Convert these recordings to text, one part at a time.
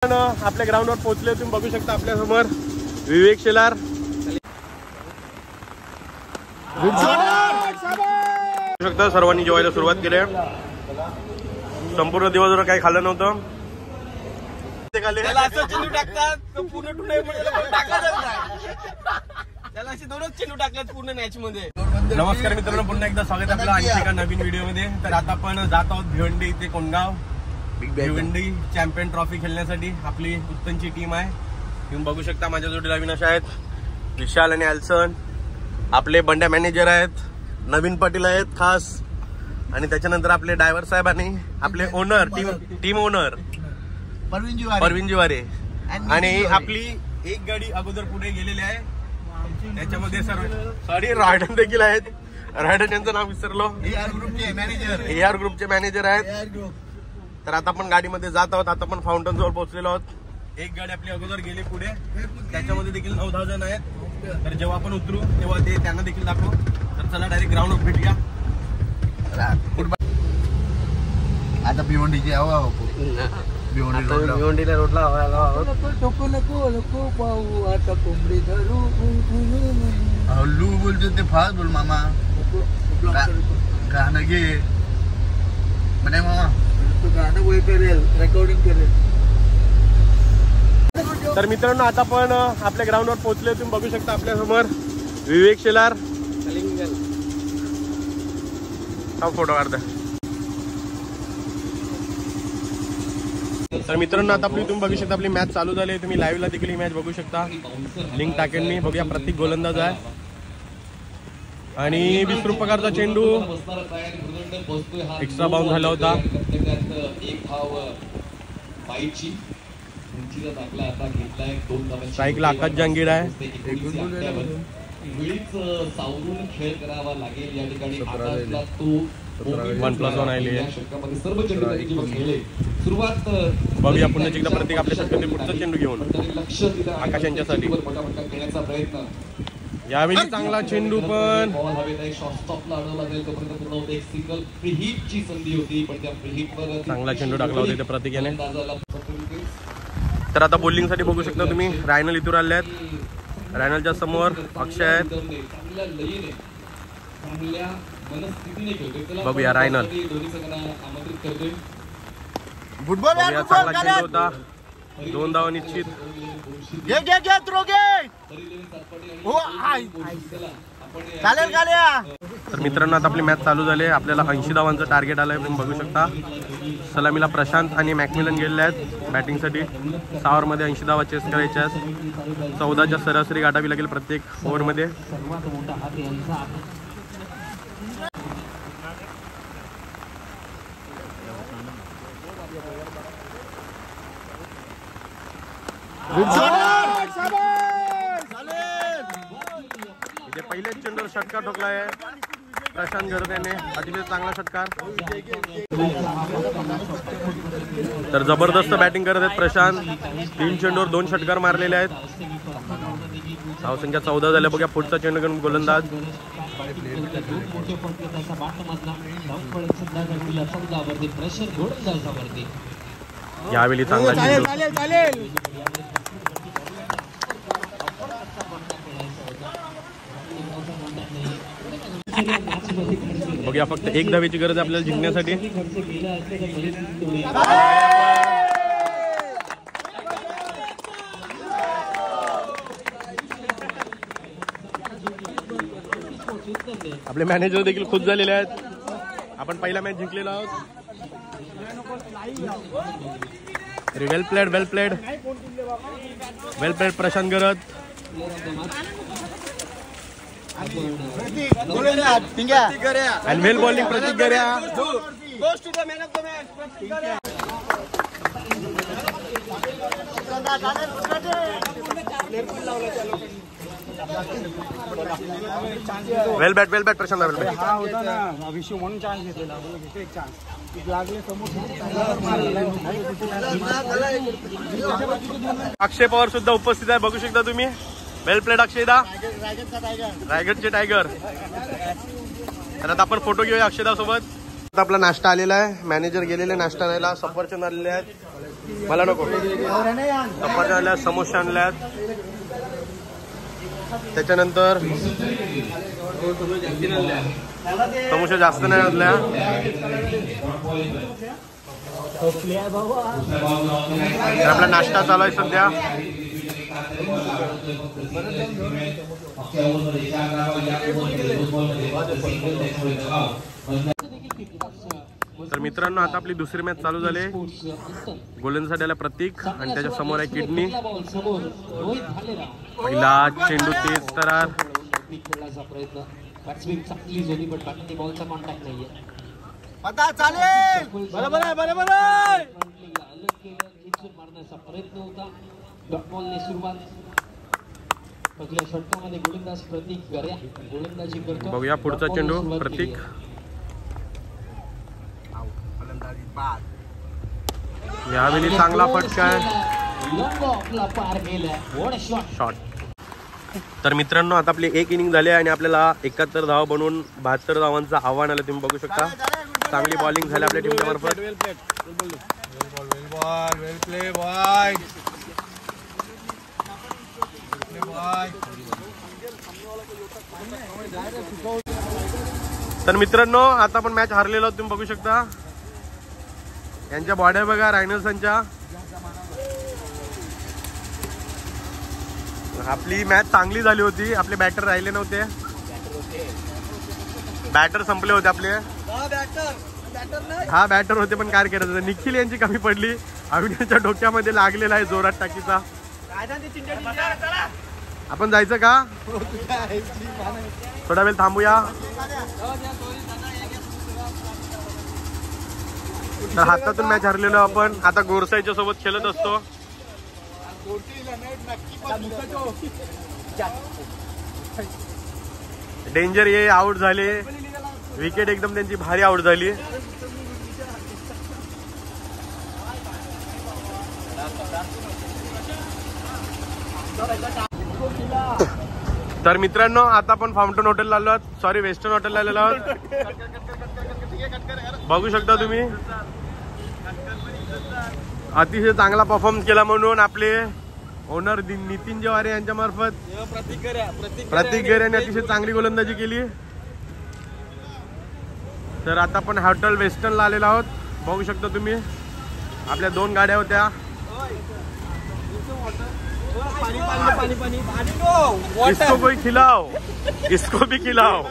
आपल्या ग्राउंडवर पोहोचले, तुम्ही बघू शकता आपल्या समोर विवेक शेलार. बघू शकता सर्वांनी जेवायला सुरुवात केली. संपूर्ण दिवसभर काही खाल्लं नव्हतं. नमस्कार मित्रांनो, पुन्हा एकदा स्वागत आपलं आणखी एका नवीन व्हिडिओ मध्ये. तर आता आपण जात आहोत भिवंडी इथे कोंडगाव भिवंडी चॅम्पियन ट्रॉफी खेळण्यासाठी. आपली उत्तनची टीम आहे. तुम्ही बघू शकता माझ्या जोडीला अविनाश आहेत, विशाल आणि एल्सन. आपले बंड्या मॅनेजर आहेत, नवीन पाटील आहेत खास, आणि त्याच्यानंतर आपले ड्रायव्हर साहेब आणि आपले ओनर टीम ओनर परवीन जिवारे. आणि आपली एक गाडी अगोदर पुढे गेलेली आहे, त्याच्यामध्ये सॉरी रायडन देखील आहेत. रायडन यांचं नाव विसरलो. AR ग्रुपचे मॅनेजर आहेत. तर आता आपण गाडीमध्ये जात आहोत. आता आपण फाउंटन जवळ पोहोचलेलो आहोत. एक गाडी आपली अगोदर गेली पुढे, त्याच्यामध्ये देखील 9-10 जण आहेत. तर जेव्हा आपण उतरू तेव्हा ते त्यांना देखील दाखवू. तर चला डायरेक्ट ग्राउंडवर भेटूया. आता भिवंडीची भिवंडीला रोडला हल्लू बोलतो ते फास्ट बोल मामा. गाणं घे म्हणे मामा, गाणं बोल करेल, रेकॉर्डिंग करेल. तर मित्रांनो आता आपण आपल्या ग्राउंडवर पोहोचले. तुम्ही बघू शकता आपल्या समोर विवेक शेलार. फोटो काढता. तर मित्रांनो आता तुम्ही बघू शकता आपली मॅच चालू झाली. तुम्ही लाईव्हला देखील ही मॅच बघू शकता. लिंक टाकेन मी. बघूया प्रत्येक गोलंदाज आहे. आणि विस्फोट प्रकारचा चेंडू एक्स्ट्रा बाउंड झाला होता. स्ट्राईकला आकाश जहांगीर आहे. खेळ करावा लागेल या ठिकाणी. 1+1 आली आहे. सुरुवात बघूया पुन्हा एकदा प्रत्येक आपल्या षटकातील पुढचा चेंडू घेऊन आकाश यांच्यासाठी. करण्याचा प्रयत्न. यावेळी चांगला चेंडू पण चांगला चेंडू टाकला होता प्रतीक याने. तर आता बॉलिंगसाठी बघू शकता तुम्ही रायनल इथून आले आहेत. रायनलच्या समोर अक्षय आहेत. बघूया रायनल. चांगला चेंडू होता. 2 धावा निश्चित. तर मित्रांनो आता आपली मॅच चालू झाली. आपल्याला 80 धावांचं टार्गेट आलंय. तुम्ही बघू शकता सलामीला प्रशांत आणि मॅकमिलन गेलेले आहेत बॅटिंगसाठी. 6 ओव्हरमध्ये 80 धावा चेस करायच्या आहेत. 14च्या सरासरी गाठावी लागेल प्रत्येक ओव्हरमध्ये. इथे पहिलेच चेंडूवर षटकार ठोकला आहे प्रशांत गर्देने. अतिशय चांगला षटकार. तर जबरदस्त बॅटिंग करत आहेत प्रशांत. 3 चेंडूवर 2 षटकार मारलेले आहेत. धावसंख्या 14 झाल्या. बघूया पुढचा चेंडू घेऊन गोलंदाज. यावेळी चांगला चेंडू. बघूया फक्त 1 धावेची गरज आहे आपल्याला जिंकण्यासाठी. आपले मॅनेजर देखील खुश झालेले आहेत. आपण पहिला मॅच जिंकलेला आहोत. वेल प्लेड प्रशांत गरज. And well bowling प्रतीक गऱ्या. Well bat Prashant. अक्षय पवार सुद्धा उपस्थित आहे. बघू शकता तुम्ही. वेल प्लेड अक्षयदा. रायगडचे टायगर. तर आता आपण फोटो घेऊया अक्षयदा सोबत. आता आपला नाश्ता आलेला आहे. मॅनेजर गेलेले नाश्ता द्यायला. सफरचंद आलेले आहेत. मला नको. सफरचंद आले आहेत, समोसे आणले आहेत. त्याच्यानंतर समोसे जास्त नाही आणल्या. आपला नाश्ता चालू आहे सध्या. तर मित्रांनो आता आपली दुसरी मॅच चालू झाली. गोलंदाजीला प्रतीक आणि त्याच्या समोर आहे किडनी. पहिला चेंडू तेज तरार. बरोबर आहे, बरोबर आहे. मारण्याचा प्रयत्न होता. डॉटबॉलने सुरुवात. पहिल्या षटकामध्ये गोलंदाज प्रतीक गर्या गोलंदाजी करतो. बघूया पुढचा चेंडू प्रतीक. यावेळी चांगला फटका शॉट. तर मित्रांनो आता आपली एक इनिंग झाली आणि आपल्याला 71 धावा बनवून 72 धावांचं आव्हान आलं. तुम्ही बघू शकता चांगली बॉलिंग झाली आपल्या टीमच्या मार्फत. तर मित्रांनो आता आपण मॅच हारलेलो आहोत. तुम्ही बघू शकता यांच्या बॉड्या बघा रायनर्सांच्या. आपली मॅच चांगली झाली होती. आपले बॅटर राहिले नव्हते. बॅटर संपले होते आपले. हा बॅटर होते पण काय करायचं. निखिल यांची कमी पडली. अविनाशच्या डोक्यामध्ये लागलेला आहे जोरात टाकीचा. आपण जायचं का? थोडा वेळ थांबूया. तर हातातून मॅच हरलेलो आपण. आता गोरसाईच्या सोबत खेळत असतो. डेंजर ये आउट झाले. विकेट एकदम त्यांची भारी आउट झाली. तर मित्रांनो आता आपण फाउंटन हॉटेलला आलो आहोत. सॉरी वेस्टर्न हॉटेलला आलेलो आहोत. बघू शकता तुम्ही. अतिशय चांगला परफॉर्म केला म्हणून आपले ओनर नितीन जवारे यांच्या मार्फत प्रतीक गेरे यांनी अतिशय चांगली गोलंदाजी केली. तर आता आपण हॉटेल वेस्टर्नला आलेलो आहोत. बघू शकता तुम्ही आपल्या 2 गाड्या होत्या. इसको कोई खिलाओ, इसको भी खिलाओ.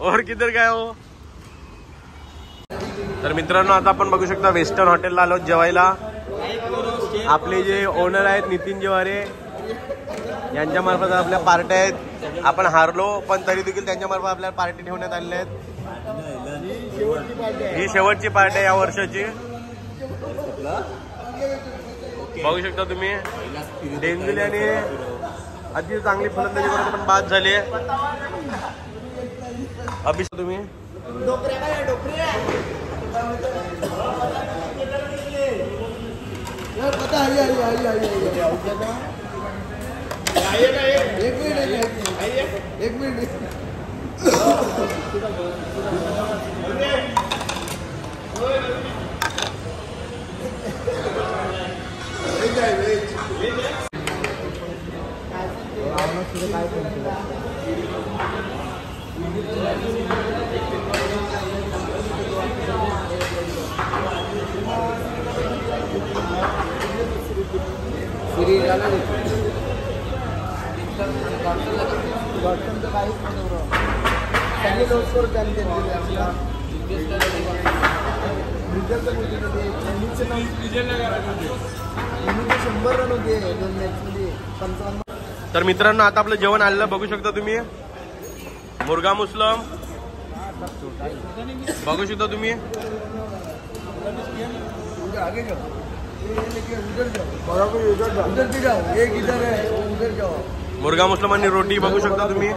और किधर गए हो? तर मित्रांनो आता आपण बघू शकता वेस्टर्न हॉटेलला आलो जेवायला. आपले जे ओनर आहेत नितीन जवारे यांच्या मार्फत आपल्या पार्ट्या आहेत. आपण हारलो पण तरी देखील त्यांच्या मार्फत आपल्याला पार्टी ठेवण्यात आलेल्या आहेत. ही शेवटची पार्टी आहे या वर्षाची. बघू शकता तुम्ही डेंजल्याने अतिशय चांगली फलंदाजी करून पण बाद झाली. अभिषेक तुम्ही एक मिनिट तर मित्रांनो आता आपलं जेवण आलेलं बघू शकता तुम्ही. मुर्गा मुस्लम बघू शकता तुम्ही. मुर्गा मुस्लम आणि रोटी बघू शकता तुम्ही.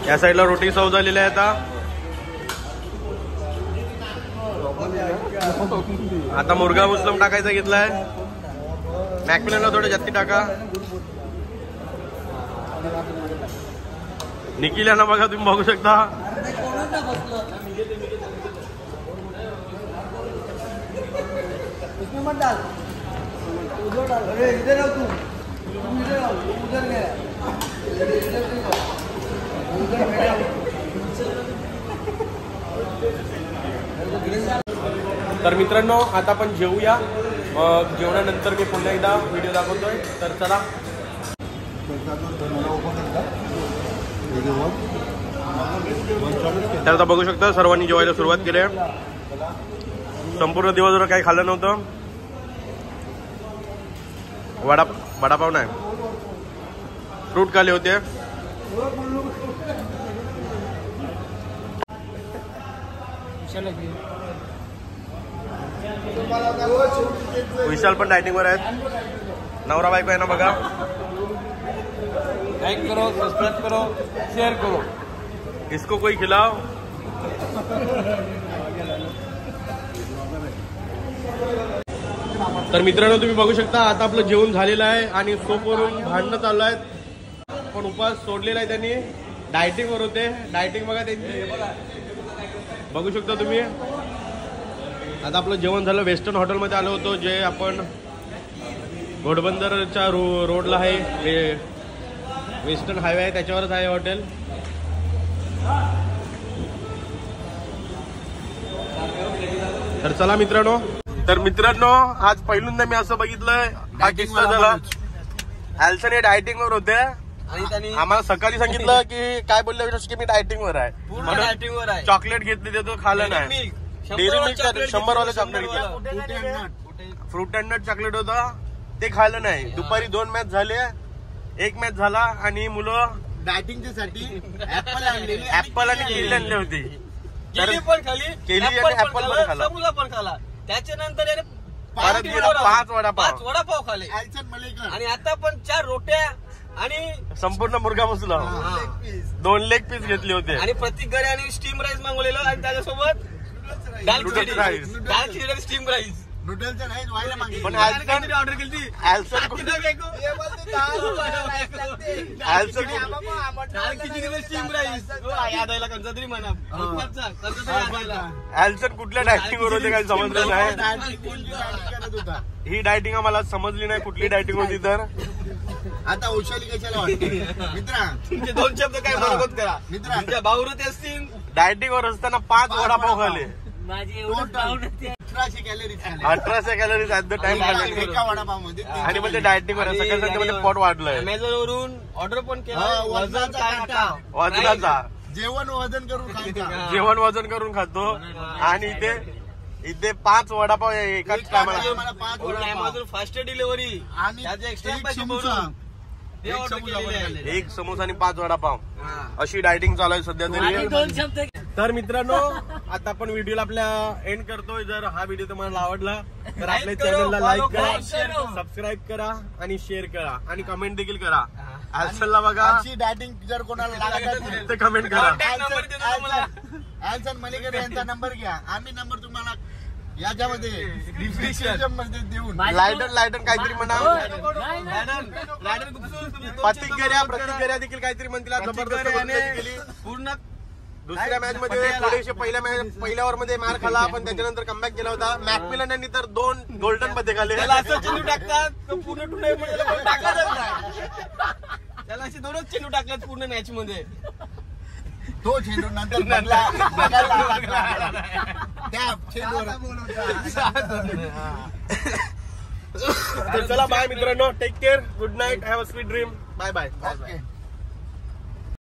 या साईडला रोटी सर्व झालेल्या आहे. आता मुर्गा मुस्लम टाकायचा घेतलाय. मॅकमिलनला थोडं जास्ती टाका. निखिल यांना बघा तुम्ही बघू शकता. तर मित्रांनो आता आपण जेवूया. मग जेवणानंतर मी पुन्हा एकदा व्हिडिओ दाखवतोय. तर चला. तर आता बघू शकता सर्वांनी जेवायला सुरुवात केली आहे. संपूर्ण दिवसभर काही खाल्लं नव्हतं. वडापाव नाही, फ्रूट खाल्ले होते. विशाल पण डायटिंग वर आहेत. नवरा बायको आहे ना बघा. लाइक करो, सब्सक्राइब करो, शेयर करो, इसको कोई खिलाओ. तर मित्रांनो तुम्ही बघू शकता आता आपलं जेवण झालेलं आहे आणि सोपवरून भांडणं चालू आहेत. पण उपवास सोडलेला आहे त्यांनी. डायटिंग वर होते. डायटिंग बघा त्यांची बघू शकता तुम्ही. आता आपलं जेवण झालं. वेस्टर्न हॉटेलमध्ये आलो होतो जे आपण घोडबंदरच्या रोडला आहे. वेस्टर्न हायवे आहे त्याच्यावरच आहे हॉटेल. तर चला मित्रांनो. तर मित्रांनो आज पहिल्यांदा मी असं बघितलंय हा किस्सा झाला. ॲल्सन हे डायटिंग वर होते आणि त्यांनी आम्हाला सकाळी सांगितलं की काय बोलले की मी डायटिंग वर आहे. डायटिंग वर आहे. चॉकलेट घेतली ते तो खाल्लं नाही. डेअरी मिल्क 100 वाला चॉकलेट घेतलं. फ्रूट अँड नट चॉकलेट होता ते खाल्लं नाही. दुपारी 2 मॅच झाले. 1 मॅच झाला आणि मुलं डायटिंगच्या साठी ऍपल आणि केळी आणले होते. केळी पण खाली, केळी आणि ऍपल पण खाला. समोसा पण खाला. त्याच्यानंतर याने परत गेला 5 वडापाव खाले आणि आता पण 4 रोट्या आणि संपूर्ण मुर्गा मसाला 2 लेग पीस घेतले होते आणि प्रत्येक घरी आणि स्टीम राईस मागवलेलं आणि त्याच्यासोबत दाल खिचडी स्टीम राईस. नूडल्स नाही व्हायला मागे पण ऑर्डर केली. स्टीम राईस यादायला कंचा तरी म्हणा. ॲल्सन कुठल्या डायटिंग वर होते काही समजलं नाही. ही डायटिंग आम्हाला समजली नाही कुठली डायटिंग होती. तर आता वैशाली कशाला वाटते मित्रा तुमचे 2 शब्द काय बरोबर करा मित्रा. तुमच्या भाऊरते असतील डायटिंग वर असताना 5 वडापाव खाले. माझी 1800 calories 1800 calories at the time खाले एका वडापाव मध्ये. आणि म्हणजे डायटिंग वर सकाळी पोट वाढलंय. अमेझॉन वरून ऑर्डर पण केलं. वजनाचा जेवण वजन करून खायचा. जेवण वजन करून खातो आणि इथे 5 वडापाव एकाच टायमाला. मला 5 वडापाव अमेझॉन फास्ट डिलिव्हरी आणि एक्स्ट्रा एक पैसे समोसा. ते ऑर्डर केलेले. 1 समोसा आणि 5 वडापाव अशी डायटिंग चालू आहे सध्या तरी. तर मित्रांनो आता आपण व्हिडिओला आपल्या एंड करतोय. जर हा व्हिडिओ तुम्हाला आवडला तर आपल्या चॅनलला लाईक करा, सबस्क्राईब करा आणि शेअर करा आणि कमेंट देखील करा. ॲल्सनला बघा आजची डायटिंग जर कोणाला लागत असेल ते कमेंट करा. ॲल्सन मलेकर यांचा नंबर घ्या. आम्ही नंबर तुम्हाला याच्यामध्ये डिस्क्रिप्शन मध्ये देऊन लायडन काहीतरी म्हणा. प्रतिक्रिया देखील काहीतरी म्हणतील. जबरदस्त पूर्ण दुसऱ्या मॅच मध्ये थोडेसे पहिल्या ओव्हर मध्ये मार खाला पण त्याच्यानंतर कमबॅक केला होता. मॅकमिलन यांनी तर 2 गोल्डन मध्ये खाले. त्याला असं चेंडू टाकतात पूर्ण टुर्नामेंट टाकतच नाही. त्याला असे 2च चेंडू टाकतात पूर्ण मॅच मध्ये. तो चेंडू नंतर त्या चेंडूवर. तर चला बाय मित्रांनो. Take care. Good night. Have a sweet dream. Bye bye. Okay.